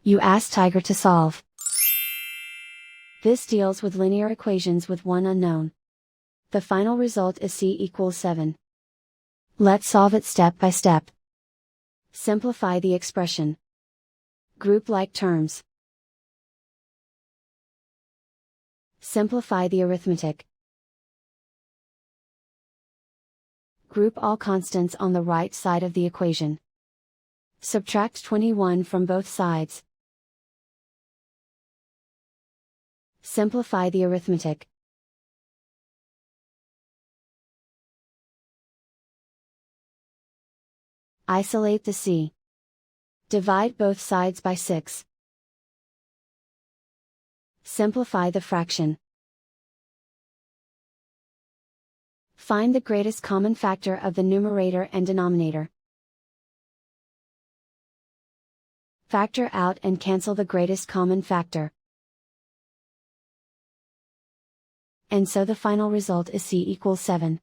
You ask Tiger to solve. This deals with linear equations with one unknown. The final result is c equals 7. Let's solve it step by step. Simplify the expression. Group like terms. Simplify the arithmetic. Group all constants on the right side of the equation. Subtract 21 from both sides. Simplify the arithmetic. Isolate the c. Divide both sides by 6. Simplify the fraction. Find the greatest common factor of the numerator and denominator. Factor out and cancel the greatest common factor. And so the final result is c equals 7.